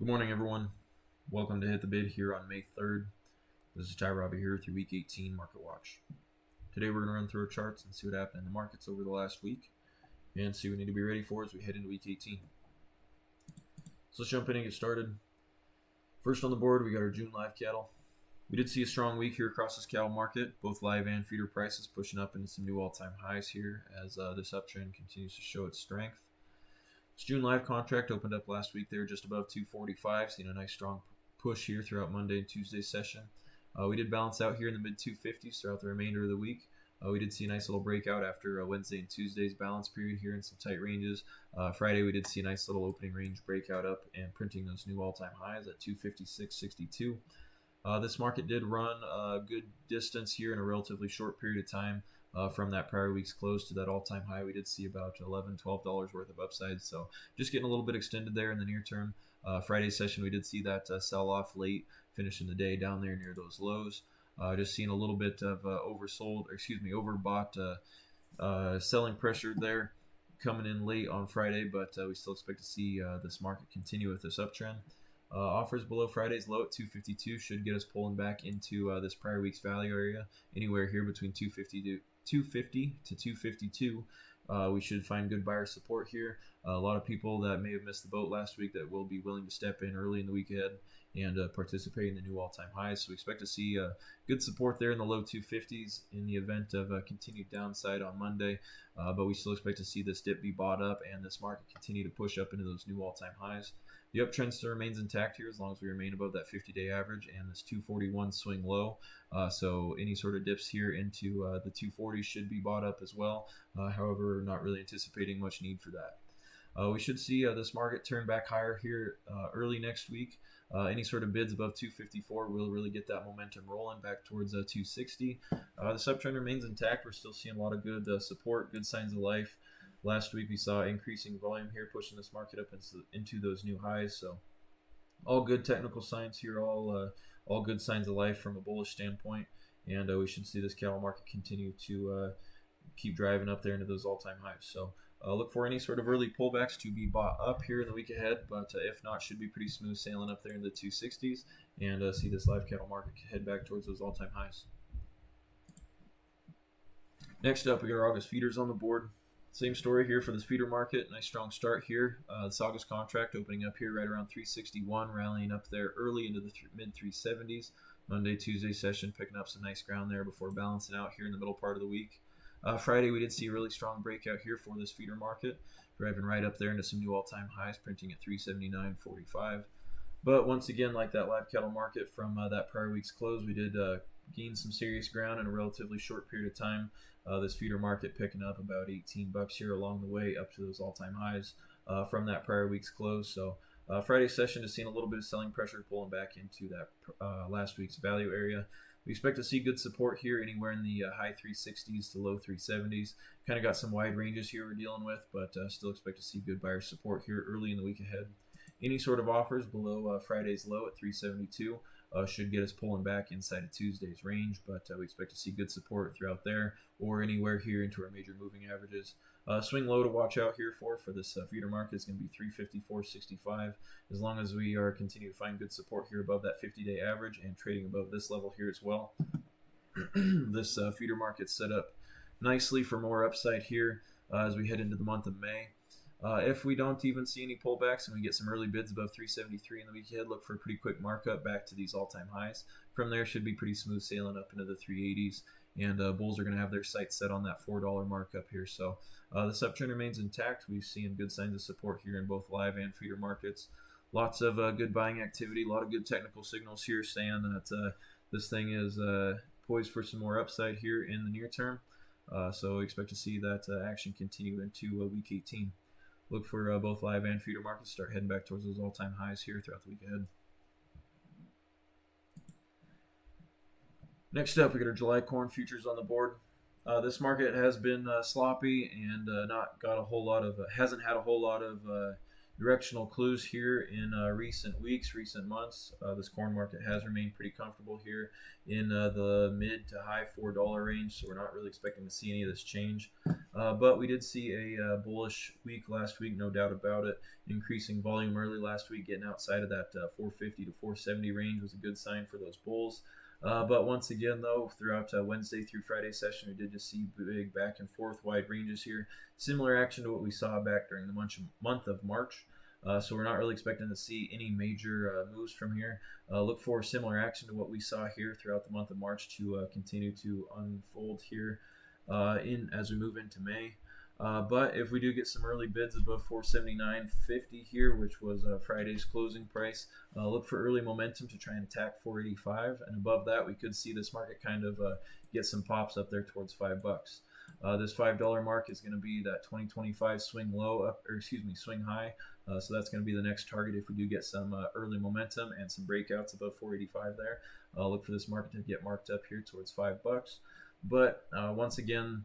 Good morning, everyone. Welcome to Hit the Bid here on May 3rd. This is Ty Robbie here with your Week 18 Market Watch. Today we're going to run through our charts and see what happened in the markets over the last week and see what we need to be ready for as we head into Week 18. So let's jump in and get started. First on the board, we got our June live cattle. We did see a strong week here across this cattle market, both live and feeder prices pushing up into some new all-time highs here as this uptrend continues to show its strength. This June live contract opened up last week there just above 245, seeing a nice strong push here throughout Monday and Tuesday's session. We did balance out here in the mid 250s throughout the remainder of the week. We did see a nice little breakout after Wednesday and Tuesday's balance period here in some tight ranges. Friday we did see a nice little opening range breakout up and printing those new all-time highs at 256.62. This market did run a good distance here in a relatively short period of time. From that prior week's close to that all-time high, we did see about $11, $12 worth of upside. So just getting a little bit extended there in the near term. Friday's session, we did see that sell-off late, finishing the day down there near those lows. Just seeing a little bit of overbought selling pressure there coming in late on Friday, but we still expect to see this market continue with this uptrend. Offers below Friday's low at 252 should get us pulling back into this prior week's value area, anywhere here between 250 to 252. We should find good buyer support here. A lot of people that may have missed the boat last week that will be willing to step in early in the week ahead and participate in the new all-time highs. So we expect to see good support there in the low 250s in the event of continued downside on Monday. But we still expect to see this dip be bought up and this market continue to push up into those new all-time highs. The uptrend still remains intact here as long as we remain above that 50-day average and this 241 swing low. So any sort of dips here into the 240s should be bought up as well. However, not really anticipating much need for that. We should see this market turn back higher here early next week. Any sort of bids above 254 will really get that momentum rolling back towards 260. This uptrend remains intact. We're still seeing a lot of good support, good signs of life. Last week we saw increasing volume here, pushing this market up into those new highs. So all good technical signs here, all good signs of life from a bullish standpoint. And we should see this cattle market continue to keep driving up there into those all-time highs. So look for any sort of early pullbacks to be bought up here in the week ahead. But if not, should be pretty smooth sailing up there in the 260s and see this live cattle market head back towards those all-time highs. Next up, we got our August feeders on the board. Same story here for this feeder market. Nice strong start here. This August contract opening up here right around 361, rallying up there early into the mid 370s. Monday, Tuesday session picking up some nice ground there before balancing out here in the middle part of the week. Friday, we did see a really strong breakout here for this feeder market, driving right up there into some new all-time highs, printing at 379.45. But once again, like that live cattle market from that prior week's close, we did gain some serious ground in a relatively short period of time. This feeder market picking up about $18 here along the way up to those all-time highs from that prior week's close. So Friday's session is seeing a little bit of selling pressure pulling back into that last week's value area. We expect to see good support here anywhere in the high 360s to low 370s. Kind of got some wide ranges here we're dealing with, but still expect to see good buyer support here early in the week ahead. Any sort of offers below Friday's low at 372 should get us pulling back inside of Tuesday's range, but we expect to see good support throughout there or anywhere here into our major moving averages. Swing low to watch out here for this feeder market is going to be 354.65. As long as we are continue to find good support here above that 50-day average and trading above this level here as well. This feeder market set up nicely for more upside here as we head into the month of May. If we don't even see any pullbacks and we get some early bids above 373 in the week ahead, look for a pretty quick markup back to these all-time highs. From there, should be pretty smooth sailing up into the 380s. And bulls are going to have their sights set on that $4 markup here. So this uptrend remains intact. We've seen good signs of support here in both live and feeder markets. Lots of good buying activity, a lot of good technical signals here saying that this thing is poised for some more upside here in the near term. So we expect to see that action continue into week 18. Look for both live and feeder markets to start heading back towards those all-time highs here throughout the week ahead. Next up, we got our July corn futures on the board. This market has been sloppy and hasn't had a whole lot of directional clues here in recent weeks, recent months. This corn market has remained pretty comfortable here in the mid to high $4 range, so we're not really expecting to see any of this change. But we did see a bullish week last week, no doubt about it. Increasing volume early last week, getting outside of that 450 to 470 range was a good sign for those bulls. But once again, though, throughout Wednesday through Friday session, we did just see big back and forth wide ranges here. Similar action to what we saw back during the month of March. So we're not really expecting to see any major moves from here. Look for similar action to what we saw here throughout the month of March to continue to unfold here as we move into May. But if we do get some early bids above 479.50 here, which was Friday's closing price, look for early momentum to try and attack 485, and above that we could see this market kind of get some pops up there towards $5. This $5 mark is going to be that 2025 swing high. So that's going to be the next target if we do get some early momentum and some breakouts above 485 there. Look for this market to get marked up here towards $5. But once again,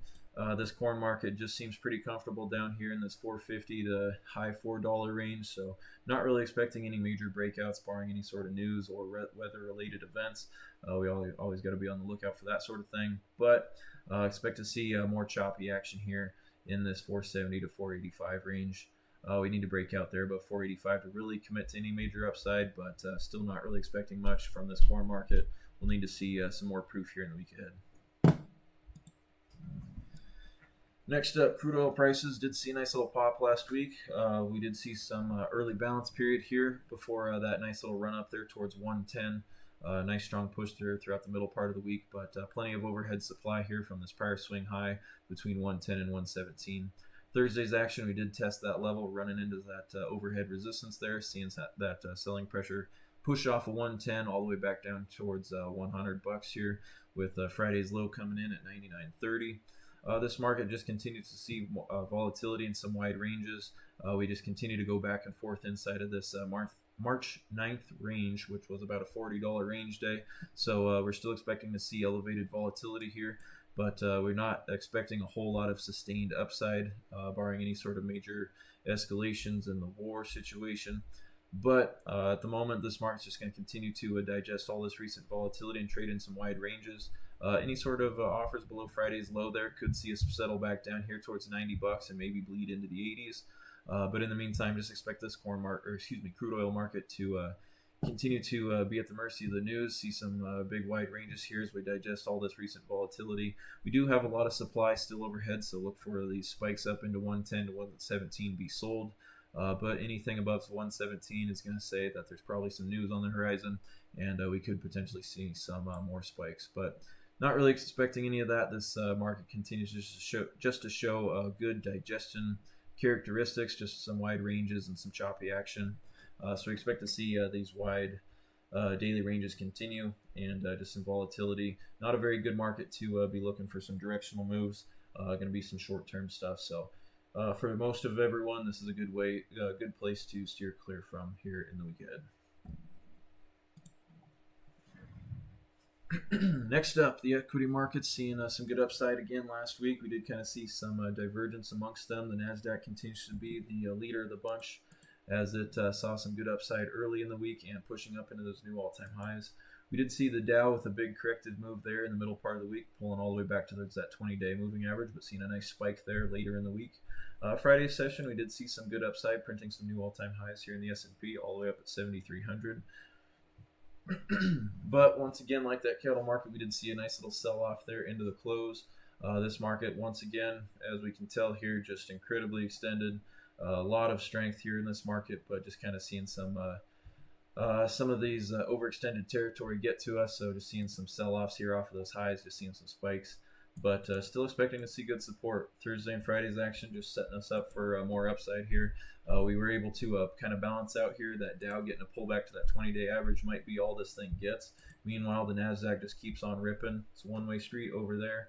this corn market just seems pretty comfortable down here in this 450 to high $4 range. So not really expecting any major breakouts, barring any sort of news or weather-related events. We always got to be on the lookout for that sort of thing. But expect to see more choppy action here in this 470 to 485 range. We need to break out there above 485 to really commit to any major upside, but still not really expecting much from this corn market. We'll need to see some more proof here in the week ahead. Next up, crude oil prices did see a nice little pop last week. We did see some early balance period here before that nice little run up there towards 110. Nice strong push throughout the middle part of the week, but plenty of overhead supply here from this prior swing high between 110 and 117. Thursday's action, we did test that level, running into that overhead resistance there, seeing that selling pressure push off of 110 all the way back down towards $100 here, with Friday's low coming in at 99.30. This market just continues to see volatility in some wide ranges. We just continue to go back and forth inside of this March 9th range, which was about a $40 range day. So we're still expecting to see elevated volatility here, but we're not expecting a whole lot of sustained upside, barring any sort of major escalations in the war situation. But at the moment, this market's just going to continue to digest all this recent volatility and trade in some wide ranges. Any sort of offers below Friday's low there could see us settle back down here towards $90 and maybe bleed into the 80s. But in the meantime, just expect this crude oil market to continue to be at the mercy of the news. See some big wide ranges here as we digest all this recent volatility. We do have a lot of supply still overhead, so look for these spikes up into 110 to 117 be sold. But anything above 117 is going to say that there's probably some news on the horizon, and we could potentially see some more spikes. But not really expecting any of that. This market continues just to show good digestion characteristics, just some wide ranges and some choppy action. So we expect to see these wide daily ranges continue, and just some volatility. Not a very good market to be looking for some directional moves. Going to be some short-term stuff. So for most of everyone, this is a good place to steer clear from here in the week ahead. Next up, the equity markets seeing some good upside again last week. We did kind of see some divergence amongst them. The Nasdaq continues to be the leader of the bunch, as it saw some good upside early in the week and pushing up into those new all-time highs. We did see the Dow with a big corrective move there in the middle part of the week, pulling all the way back towards that 20-day moving average, but seeing a nice spike there later in the week. Friday's session, we did see some good upside, printing some new all-time highs here in the S&P, all the way up at 7,300. But once again, like that cattle market, we did see a nice little sell-off there into the close. This market, once again, as we can tell here, just incredibly extended. A lot of strength here in this market, but just kind of seeing some of these overextended territory get to us. So just seeing some sell-offs here off of those highs, just seeing some spikes. But still expecting to see good support. Thursday and Friday's action just setting us up for more upside here. We were able to kind of balance out here. That Dow getting a pullback to that 20-day average might be all this thing gets. Meanwhile, the Nasdaq just keeps on ripping. It's a one-way street over there.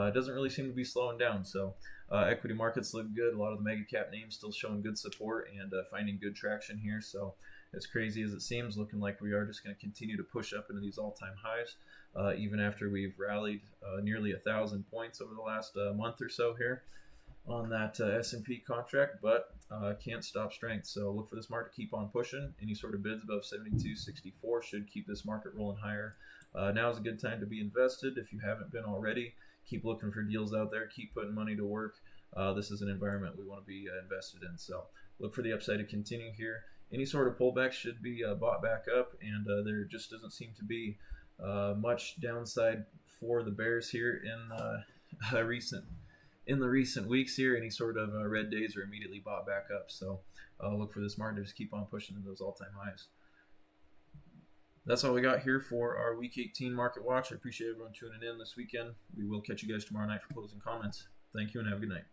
It doesn't really seem to be slowing down. So equity markets look good. A lot of the mega cap names still showing good support and finding good traction here. So as crazy as it seems, looking like we are just going to continue to push up into these all-time highs, even after we've rallied nearly 1,000 points over the last month or so here. on that S&P contract, but can't stop strength. So look for this market to keep on pushing. Any sort of bids above 72.64 should keep this market rolling higher. Now is a good time to be invested if you haven't been already. Keep looking for deals out there. Keep putting money to work. This is an environment we want to be invested in. So look for the upside to continue here. Any sort of pullback should be bought back up, and there just doesn't seem to be much downside for the bears here in recent weeks here. Any sort of red days are immediately bought back up. So look for this market to just keep on pushing to those all-time highs. That's all we got here for our Week 18 Market Watch. I appreciate everyone tuning in this weekend. We will catch you guys tomorrow night for closing comments. Thank you and have a good night.